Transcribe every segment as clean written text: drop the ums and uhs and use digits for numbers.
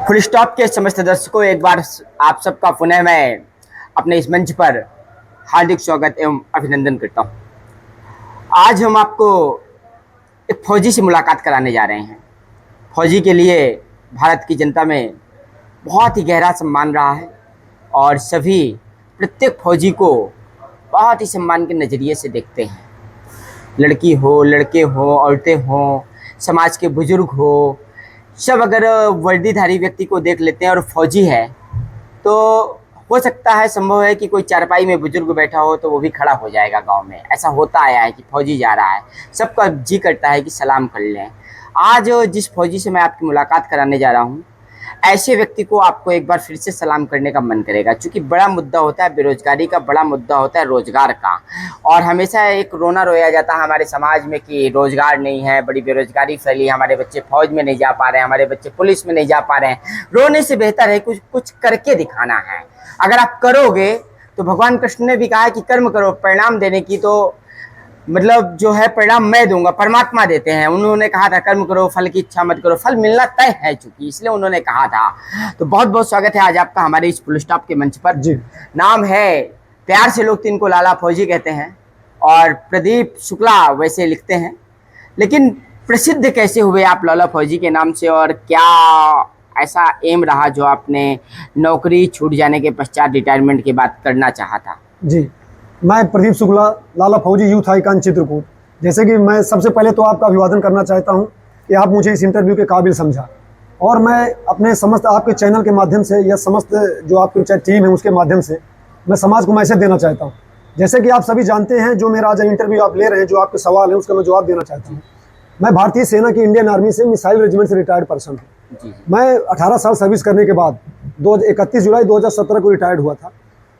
Full stop के समस्त दर्शकों, एक बार आप सबका पुनः मैं अपने इस मंच पर हार्दिक स्वागत एवं अभिनंदन करता हूँ। आज हम आपको एक फौजी से मुलाकात कराने जा रहे हैं। फौजी के लिए भारत की जनता में बहुत ही गहरा सम्मान रहा है और सभी प्रत्येक फौजी को बहुत ही सम्मान के नज़रिए से देखते हैं। लड़की हो, लड़के हो, औरतें हों, समाज के बुजुर्ग हो, सब अगर वर्दीधारी व्यक्ति को देख लेते हैं और फौजी है तो हो सकता है, संभव है कि कोई चारपाई में बुजुर्ग बैठा हो तो वो भी खड़ा हो जाएगा। गांव में ऐसा होता आया है कि फौजी जा रहा है, सबका जी करता है कि सलाम कर लें। आज जिस फौजी से मैं आपकी मुलाकात कराने जा रहा हूँ, ऐसे व्यक्ति को आपको एक बार फिर से सलाम करने का मन करेगा, क्योंकि बड़ा मुद्दा होता है बेरोजगारी का, बड़ा मुद्दा होता है रोजगार का। और हमेशा एक रोना रोया जाता है हमारे समाज में कि रोजगार नहीं है, बड़ी बेरोजगारी फैली है, हमारे बच्चे फौज में नहीं जा पा रहे हैं, हमारे बच्चे पुलिस में नहीं जा पा रहे हैं। रोने से बेहतर है कुछ कुछ करके दिखाना है। अगर आप करोगे तो भगवान कृष्ण ने भी कहा है कि कर्म करो, परिणाम देने की तो मतलब जो है परिणाम मैं दूंगा, परमात्मा देते हैं। उन्होंने कहा था कर्म करो, फल की इच्छा मत करो, फल मिलना तय है चूंकि, इसलिए उन्होंने कहा था। तो बहुत बहुत स्वागत है आज आपका हमारे इस फुल स्टॉप के मंच पर। जी, नाम है, प्यार से लोग इनको लाला फौजी कहते हैं और प्रदीप शुक्ला वैसे लिखते हैं। लेकिन प्रसिद्ध कैसे हुए आप लाला फौजी के नाम से, और क्या ऐसा एम रहा जो आपने नौकरी छूट जाने के पश्चात रिटायरमेंट के बाद करना चाहा था? जी। मैं प्रदीप शुक्ला, लाला फौजी यूथ आइकॉन चित्रकूट। जैसे कि मैं सबसे पहले तो आपका अभिवादन करना चाहता हूं कि आप मुझे इस इंटरव्यू के काबिल समझा, और मैं अपने समस्त आपके चैनल के माध्यम से या समस्त जो आपकी टीम है उसके माध्यम से मैं समाज को मैसेज देना चाहता हूं। जैसे कि आप सभी जानते हैं, जो मेरा आज इंटरव्यू आप ले रहे हैं, जो आपके सवाल है उसका मैं जवाब देना चाहता हूँ। मैं भारतीय सेना की इंडियन आर्मी से मिसाइल रेजिमेंट से रिटायर्ड पर्सन हूँ। मैं 18 साल सर्विस करने के बाद 31 जुलाई 2017 को रिटायर्ड हुआ था।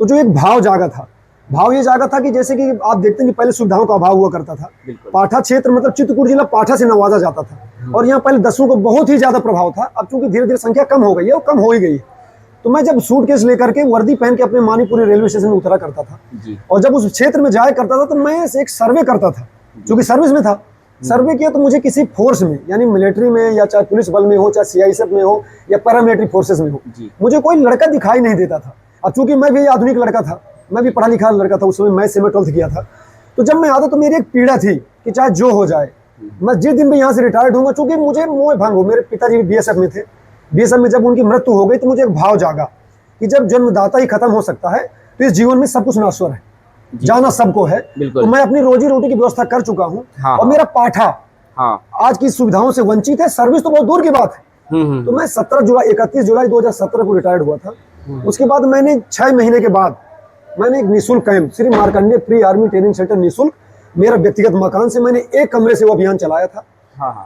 तो जो एक भाव जागा था, भाव ये जागा था कि जैसे कि आप देखते हैं कि पहले सुविधाओं का अभाव हुआ करता था। पाठा क्षेत्र मतलब चित्रकूट जिला पाठा से नवाजा जाता था और यहाँ पहले दसवीं को बहुत ही ज्यादा प्रभाव था। अब चूंकि धीरे धीरे संख्या कम हो गई है और कम हो ही गई है। तो मैं जब सूटकेस लेकर के वर्दी पहन के अपने मानीपुरी रेलवे स्टेशन में उतरा करता था और जब उस क्षेत्र में जाया करता था तो मैं एक सर्वे करता था, क्योंकि सर्विस में था। सर्वे किया तो मुझे किसी फोर्स में, यानी मिलिट्री में या चाहे पुलिस बल में हो, चाहे सीआईएसएफ में हो या पैरामिलिट्री फोर्सेस में हो, मुझे कोई लड़का दिखाई नहीं देता था। अब चूंकि मैं भी आधुनिक लड़का था, मैं भी पढ़ा लिखा लड़का था, उस समय मैथ से मैं 12th किया था। तो जब मैं आता तो मेरी एक पीड़ा थी कि चाहे जो हो जाए, मैं जिस दिन भी यहाँ से रिटायर्ड होऊंगा, चूंकि मुझे मोह भंग हो, मेरे पिताजी भी बीएसएफ में थे। बीएसएफ में जब उनकी मृत्यु हो गई तो मुझे एक भाव जागा कि जब जन्मदाता ही खत्म हो सकता है तो इस जीवन में सब कुछ नश्वर है, जाना सबको है। तो मैं अपनी रोजी रोटी की व्यवस्था कर चुका हूँ। और मेरा पाठा आज की सुविधाओं से वंचित है, सर्विस तो बहुत दूर की बात है। तो मैं 31 जुलाई 2017 को रिटायर्ड हुआ था। उसके बाद मैंने 6 महीने के बाद मैंने एक निःशुल्क camp, Shri Markandey pre army training centre निःशुल्क, मेरा व्यक्तिगत मकान से मैंने एक कमरे से वो अभियान चलाया था।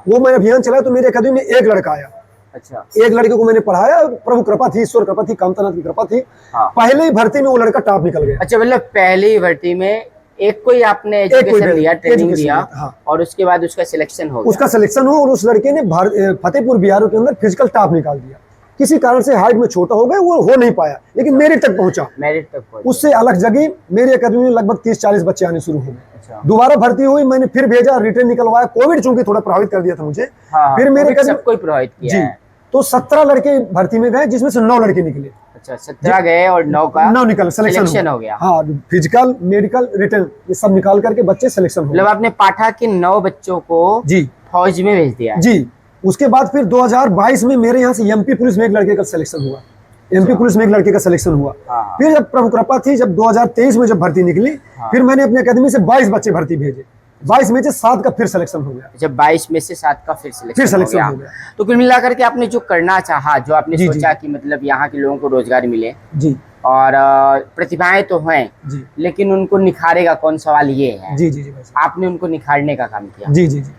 वो मैंने अभियान चलाया तो मेरे अकादमी में एक लड़का आया। अच्छा। एक लड़के को मैंने पढ़ाया, प्रभु कृपा थी, ईश्वर कृपा थी, कामतानाथ की कृपा थी। पहले ही भर्ती में वो लड़का टॉप निकल गया। अच्छा, मतलब पहले ही भर्ती में एक को ही आपने एजुकेशन लिया, ट्रेनिंग दिया, और उसके बाद उसका सिलेक्शन हो गया। उसका सिलेक्शन हो और उस लड़के ने फतेहपुर बिहार के अंदर फिजिकल टॉप निकाल दिया। किसी कारण से हाइट में छोटा हो गया, वो हो नहीं पाया, लेकिन मेरिट तक पहुंचा। उससे अलग जगह मेरी अकादमी में लगभग 30-40 बच्चे आने शुरू हो गए। दोबारा भर्ती हुई, मैंने फिर भेजा, रिटर्न निकलवाया। कोविड चूंकि थोड़ा प्रभावित कर दिया था मुझे। फिर मेरे सबको प्रभावित किया है। तो 17 लड़के भर्ती में गए, जिसमें से 9 लड़के निकले। अच्छा, 17 गए और 9 निकल सिलेक्शन हो गया। हाँ, फिजिकल, मेडिकल, रिटर्न ये सब निकाल करके बच्चे सिलेक्शन हो गए। मतलब आपने पाठा के 9 बच्चों को जी फौज में भेज दिया? जी। उसके बाद फिर 2022 में मेरे यहाँ से एमपी पुलिस में एक लड़के का सिलेक्शन हुआ। एमपी पुलिस में एक लड़के का सिलेक्शन हुआ। फिर जब प्रभु कृपा थी, जब 2023 में जब भर्ती निकली, फिर मैंने अपनी अकादमी से 22 बच्चे भर्ती भेजे। 22 में से 7 का फिर सिलेक्शन हो गया। जब 22 में से 7 का फिर सिलेक्शन हो गया। तो कुल मिलाकर के आपने जो करना चाहा, जो आपने सोचा कि मतलब यहाँ के लोगों को रोजगार मिले जी, और प्रतिभाएं तो हैं जी, लेकिन उनको निखारेगा कौन, सवाल ये है। जी जी जी, आपने उनको निखारने का काम किया। जी जी जी,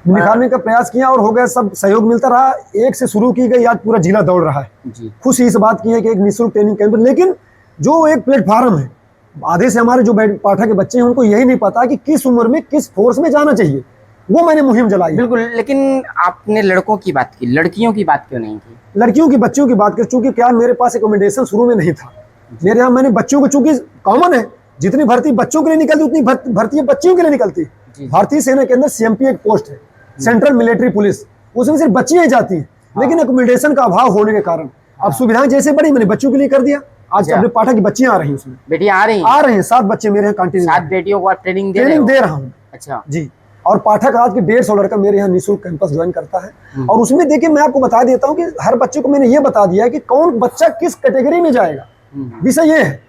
निखारने का प्रयास किया और हो गया, सब सहयोग मिलता रहा। एक से शुरू की गई, आज पूरा जिला दौड़ रहा है जी। खुशी इस बात की है कि एक निःशुल्क ट्रेनिंग कैंप, लेकिन जो एक प्लेटफार्म है, आधे से हमारे जो पाठा के बच्चे हैं उनको यही नहीं पता कि किस उम्र में किस फोर्स में जाना चाहिए। वो मैंने मुहिम चलाई। बिल्कुल, लेकिन आपने लड़कों की बात की, लड़कियों की बात क्यों नहीं की? लड़कियों की, बच्चियों की बात कर, चूंकि क्या मेरे पास एकोमोडेशन शुरू में नहीं था। मेरे यहाँ मैंने बच्चों को, चूंकि कॉमन है, जितनी भर्ती बच्चों के लिए निकलती उतनी भर्ती बच्चियों के लिए निकलती। भारतीय सेना के अंदर सीएमपी एक पोस्ट है, सेंट्रल मिलिट्री पुलिस, उसमें सिर्फ बच्चियां ही जाती हैं। लेकिन एकोमोडेशन का अभाव होने के कारण अब सुविधाएं जैसे बढ़ी मैंने बच्चों के लिए कर दिया। आज अच्छा। अपने पाठक की बच्चियां आ रही हैं उसमें, बेटियां आ रहे हैं 7 बच्चे मेरे यहाँ कंटिन्यू 7 बेटियों को आप ट्रेनिंग दे रहे ट्रेनिंग हो? दे रहा हूँ अच्छा। जी। और पाठक आज के 150 लड़का मेरे यहाँ निःशुल्क कैंपस ज्वाइन करता है। और उसमें देखिए मैं आपको बता देता हूँ कि हर बच्चे को मैंने ये बता दिया है कि कौन बच्चा किस कैटेगरी में जाएगा। विषय ये है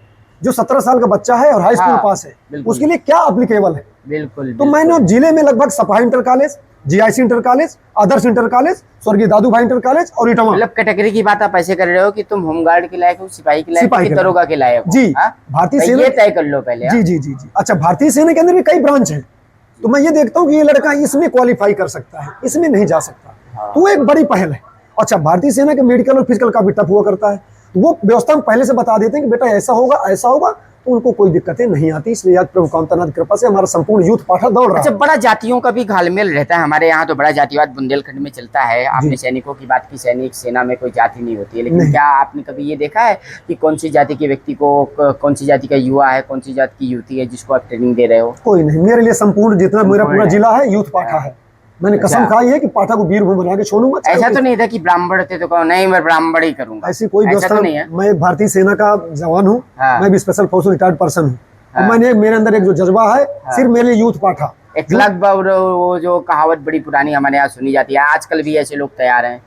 जो 17 साल का बच्चा है और हाई स्कूल हाँ, पास है बिल्कुल। उसके लिए क्या एप्लीकेबल है। बिल्कुल। तो मैंने अब जिले में लगभग सपा inter college, GIC inter college, Adarsh inter college, स्वर्गीय दादू भाई इंटर कॉलेज और इटावा। मतलब कैटेगरी की बात आप ऐसे कर रहे हो कि तुम होमगार्ड के लायक हो, सिपाही के लायक हो, सिपाही कि के दरोगा के लायक हो? जी। हाँ? भारतीय तो सेना ये तय कर लो पहले। जी जी जी जी। अच्छा, भारतीय सेना के अंदर भी कई ब्रांच है, तो मैं ये देखता हूँ कि ये लड़का इसमें क्वालिफाई कर सकता है, इसमें नहीं जा सकता, तो वो एक बड़ी पहल है। अच्छा, भारतीय सेना के मेडिकल और फिजिकल काफी टफ हुआ करता है, तो वो व्यवस्था हम पहले से बता देते हैं कि बेटा ऐसा होगा ऐसा होगा, तो उनको कोई दिक्कतें नहीं आती। इसलिए आज प्रभु कामतानाथ की कृपा से हमारा संपूर्ण यूथ पाठा दौड़ रहा अच्छा, है। बड़ा जातियों का भी घालमेल रहता है हमारे यहाँ, तो बड़ा जातिवाद बुंदेलखंड में चलता है। आपने सैनिकों की बात की, सैनिक सेना में कोई जाति नहीं होती है, लेकिन क्या आपने कभी ये देखा है कि कौन सी जाति के व्यक्ति को, कौन सी जाति का युवा है, कौन सी जाति की युवती है जिसको आप ट्रेनिंग दे रहे हो? कोई नहीं, मेरे लिए संपूर्ण जितना मेरा पूरा जिला है यूथ पाठा है। मैंने कसम खाई है कि पाठा को वीर बना के छोड़ूंगा। ऐसा तो नहीं था कि ब्राह्मण थे तो कहो नहीं मैं ब्राह्मण ही करूंगा, ऐसी कोई व्यवस्था तो नहीं है। मैं एक भारतीय सेना का जवान हूँ, मैं भी स्पेशल फोर्स रिटायर्ड पर्सन हूँ। और मैंने मेरे अंदर एक जो जज्बा है सिर्फ मेरे लिए यूथ पाठा। एक लगभग वो जो कहावत बड़ी पुरानी हमारे यहाँ सुनी जाती है, आजकल भी ऐसे लोग तैयार हैं,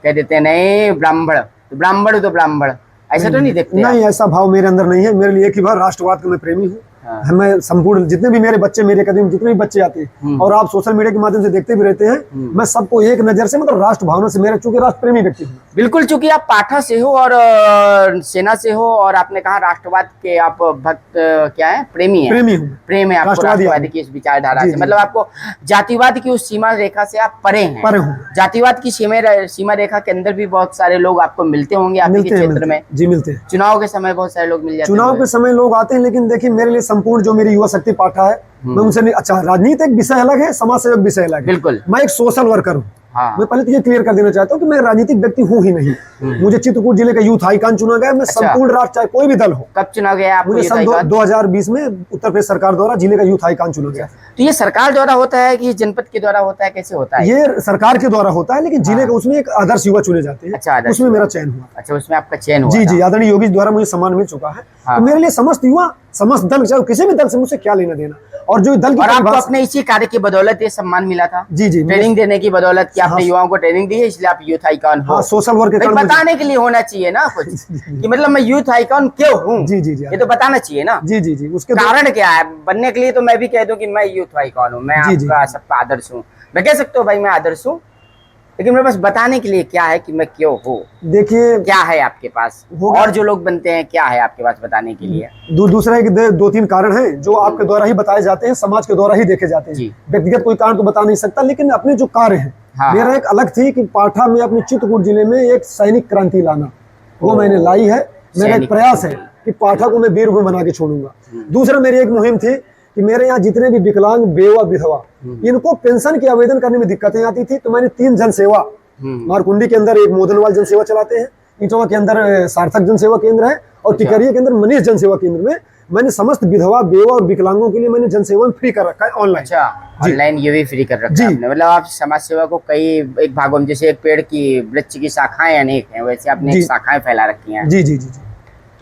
कह देते हैं नहीं ब्राह्मण तो ब्राह्मण तो ब्राह्मण, ऐसा तो नहीं देखते? नहीं, ऐसा भाव मेरे अंदर नहीं है। मेरे लिए एक ही बार राष्ट्रवाद का मैं प्रेमी हूँ। मैं संपूर्ण जितने भी मेरे बच्चे, मेरे कदम जितने भी बच्चे आते हैं और आप सोशल मीडिया के माध्यम से देखते भी रहते हैं, मैं सबको एक नजर से मतलब राष्ट्र भावना से, मेरा चूंकि राष्ट्र प्रेमी व्यक्ति हूँ। बिल्कुल, चूंकि आप पाठा से हो और सेना से हो और आपने कहा राष्ट्रवाद के आप भक्त क्या है, प्रेमी है? प्रेमी हूँ, प्रेम है आपको राष्ट्रवाद की इस विचारधारा से, मतलब आपको जातिवाद की उस सीमा रेखा से आप परे हैं। परे हूँ। जातिवाद की सीमा रेखा के अंदर भी बहुत सारे लोग आपको मिलते होंगे आपके क्षेत्र में? जी मिलते हैं। चुनाव के समय बहुत सारे लोग मिल जाते हैं? चुनाव के समय लोग आते हैं, लेकिन देखिए मेरे लिए संपूर्ण जो मेरी युवा शक्ति पाठा है, मैं उनसे नहीं। अच्छा, राजनीति एक विषय अलग है, समाज सेवक विषय अलग है। बिल्कुल। मैं एक सोशल वर्कर हूँ। हाँ। मैं पहले तो ये क्लियर कर देना चाहता हूँ कि मैं राजनीतिक व्यक्ति हूँ ही नहीं। मुझे चित्रकूट जिले का यूथ आइकॉन चुना गया। मैं संपूर्ण राष्ट्र, चाहे कोई भी दल हो। कब चुना गया आपको? मुझे सन 2020 में उत्तर प्रदेश सरकार द्वारा जिले का यूथ आइकॉन चुना गया। तो ये सरकार द्वारा होता है कि जनपद के द्वारा होता है, कैसे होता है? ये सरकार के द्वारा होता है, लेकिन जिले का उसमें एक आदर्श युवा चुने जाते हैं। अच्छा, उसमें मेरा चयन हुआ। अच्छा, उसमें आपका चयन हुआ? जी जी, आदरणीय योगी द्वारा मुझे सम्मान मिल चुका है। तो मेरे लिए समस्त युवा, समस्त दल, चाहे किसी भी दल से मुझसे क्या लेना देना, और जो दल की और आपको अपने इसी कार्य की बदौलत ये सम्मान मिला था? जी जी, ट्रेनिंग देने की बदौलत कि आपने युवाओं को ट्रेनिंग दी है, इसलिए आप यूथ आइकॉन हो। सोशल वर्क के बताने के लिए होना चाहिए ना कुछ कि मतलब मैं यूथ आइकॉन क्यों हूँ। जी जी जी, ये तो बताना चाहिए ना। जी जी जी, उसके कारण क्या है बनने के लिए? तो मैं भी कह दूं कि मैं यूथ आइकॉन हूँ, मैं आपका सबका आदर्श हूँ, मैं कह सकता हूँ भाई मैं आदर्श हूँ, लेकिन मेरे पास बताने के लिए क्या है कि मैं क्यों हूँ। देखिए क्या है आपके पास, और जो लोग बनते हैं क्या है आपके पास बताने के लिए? दूसरा एक 2-3 कारण हैं जो आपके द्वारा ही बताए जाते हैं, समाज के द्वारा ही देखे जाते हैं। व्यक्तिगत कोई कारण तो बता नहीं सकता, लेकिन अपने जो कार्य है, मेरा एक अलग थी कि पाठा में अपने चित्रकूट जिले में एक सैनिक क्रांति लाना, वो मैंने लाई है। मेरा एक प्रयास है कि पाठा को मैं वीरभूमि बना के छोड़ूंगा। दूसरा मेरी एक मुहिम थी कि मेरे यहाँ जितने भी विकलांग, बेवा, विधवा, इनको पेंशन के आवेदन करने में दिक्कतें आती थी, तो मैंने 3 जन सेवा, मारकुंडी के अंदर एक मोदनवाल जन सेवा चलाते हैं, इटवा के अंदर सार्थक जन सेवा केंद्र है, और टिकरिया के अंदर मनीष जन सेवा केंद्र में मैंने समस्त विधवा, बेवा और विकलांगों के लिए मैंने जन सेवा फ्री कर रखा है ऑनलाइन। अच्छा, ऑनलाइन ये भी फ्री कर रखा है आपने, मतलब आप समाज सेवा को कई एक भागों में, जैसे एक पेड़ की वृक्ष की शाखाएं अनेक हैं, वैसे आपने शाखाएं फैला रखी हैं। जी जी जी जी।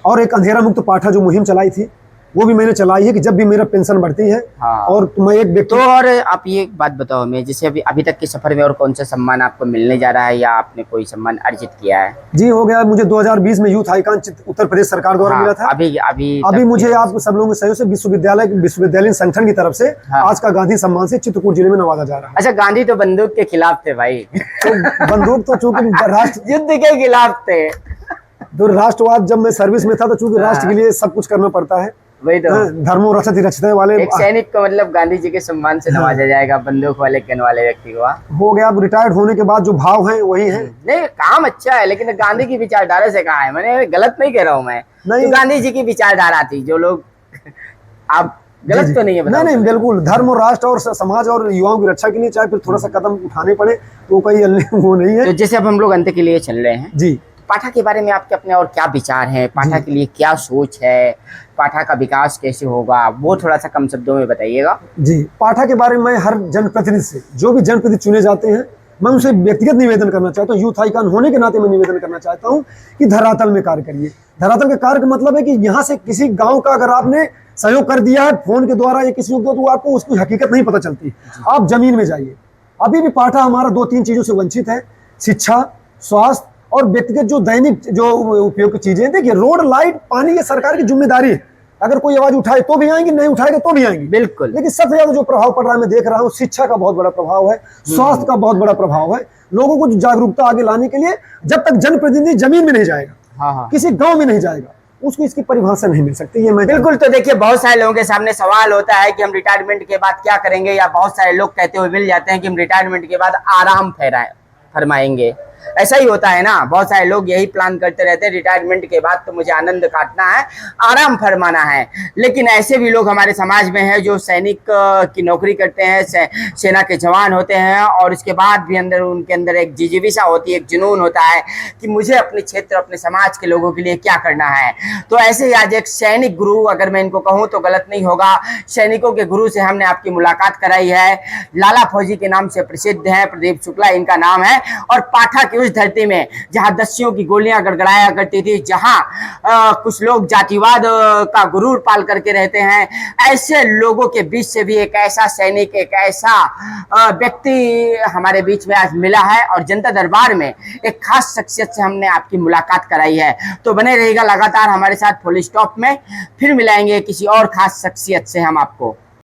और एक अंधेरा मुक्त पाठा जो मुहिम चलाई थी, वो भी मैंने चलाई है कि जब भी मेरा पेंशन बढ़ती है। और मैं एक व्यक्ति। तो और आप ये एक बात बताओ हमें, जैसे अभी तक के सफर में और कौन सा सम्मान आपको मिलने जा रहा है, या आपने कोई सम्मान अर्जित किया है? जी, हो गया मुझे 2020 में यूथ आइकॉन उत्तर प्रदेश सरकार द्वारा मिला था। अभी मुझे आप सब लोगों के सहयोग से विश्वविद्यालय संगठन की तरफ से आज का गांधी सम्मान से चित्रकूट जिले में नवाजा जा रहा है। अच्छा, गांधी तो बंदूक के खिलाफ थे भाई। तो बंदूक तो चूंकि राष्ट्र युद्ध के खिलाफ थे, तो राष्ट्रवाद, जब मैं सर्विस में था तो चूंकि राष्ट्र के लिए सब कुछ करना पड़ता है। वही तो, धर्मो रक्षति रक्षिते वाले एक सैनिक को मतलब गांधी जी के सम्मान से नवाजा जाएगा, बंदूक वाले गन वाले व्यक्ति को। हो गया, अब रिटायर्ड होने के बाद जो भाव है वही है। नहीं, काम अच्छा है, लेकिन गांधी की विचारधारा से कहा है, मैंने गलत नहीं कह रहा हूँ मैं, नहीं, तो गांधी जी की विचारधारा थी जो लोग, आप गलत तो नहीं है? नहीं, बिल्कुल, धर्म और राष्ट्र और समाज और युवाओं की रक्षा के लिए चाहे फिर थोड़ा सा कदम उठाने पड़े, तो कोई वो नहीं है। तो जैसे अब हम लोग अंत के लिए चल रहे हैं जी, पाठा के बारे में आपके अपने और क्या विचार हैं, पाठा के लिए क्या सोच है, पाठा का विकास कैसे होगा, वो थोड़ा सा कम शब्दों में बताइएगा। जी, पाठा के बारे में हर जनप्रतिनिधि से, जो भी जनप्रतिनिधि चुने जाते हैं, मैं उनसे व्यक्तिगत निवेदन करना चाहता हूँ, यूथ आइकॉन होने के नाते मैं निवेदन करना चाहता हूँ कि धरातल में कार्य करिए। धरातल के कार्य का मतलब है कि यहाँ से किसी गांव का अगर आपने सहयोग कर दिया है फोन के द्वारा या किसी को, तो आपको उसकी हकीकत नहीं पता चलती। आप जमीन में जाइए। अभी भी पाठा हमारा 2-3 चीजों से वंचित है, शिक्षा, स्वास्थ्य और व्यक्तिगत जो दैनिक जो उपयोग की चीजें। देखिए, रोड, लाइट, पानी, ये सरकार की जिम्मेदारी है। अगर कोई आवाज उठाए तो भी आएंगे, नहीं उठाएगा तो भी आएंगे। बिल्कुल। लेकिन सबसे ज्यादा जो प्रभाव पड़ रहा है मैं देख रहा हूँ, शिक्षा का बहुत बड़ा प्रभाव है, स्वास्थ्य का बहुत बड़ा प्रभाव है। लोगों को जागरूकता आगे लाने के लिए जब तक जनप्रतिनिधि जमीन में नहीं जाएगा, हाँ। किसी गांव में नहीं जाएगा, उसको इसकी परिभाषा नहीं मिल सकती। ये मैं बिल्कुल। तो देखिए, बहुत सारे लोगों के सामने सवाल होता है कि हम रिटायरमेंट के बाद क्या करेंगे, या बहुत सारे लोग कहते हुए मिल जाते हैं कि हम रिटायरमेंट के बाद आराम फरमाएंगे। ऐसा ही होता है ना, बहुत सारे लोग यही प्लान करते रहते हैं, रिटायरमेंट के बाद तो मुझे आनंद काटना है, आराम फरमाना है। लेकिन ऐसे भी लोग हमारे समाज में हैं जो सैनिक की नौकरी करते हैं, सेना के जवान होते हैं, और उसके बाद भी उनके अंदर एक जिजीविषा होती है, एक जुनून होता है कि मुझे अपने क्षेत्र, अपने समाज के लोगों के लिए क्या करना है। तो ऐसे ही आज एक सैनिक गुरु, अगर मैं इनको कहूँ तो गलत नहीं होगा, सैनिकों के गुरु से हमने आपकी मुलाकात कराई है। लाला फौजी के नाम से प्रसिद्ध है, प्रदीप शुक्ला इनका नाम है। और पाठा की उस धरती में जहां दस्युओं की गोलियां गड़गड़ाया करती थी, जहां कुछ लोग जातिवाद का गुरूर पाल करके रहते हैं, ऐसे लोगों के बीच से भी एक ऐसा सैनिक, एक ऐसा व्यक्ति हमारे बीच में आज मिला है। और जनता दरबार में एक खास शख्सियत से हमने आपकी मुलाकात कराई है। तो बने रहेगा लगातार हमारे साथ फुल स्टॉप में। फिर मिलाएंगे किसी और खास शख्सियत से हम आपको।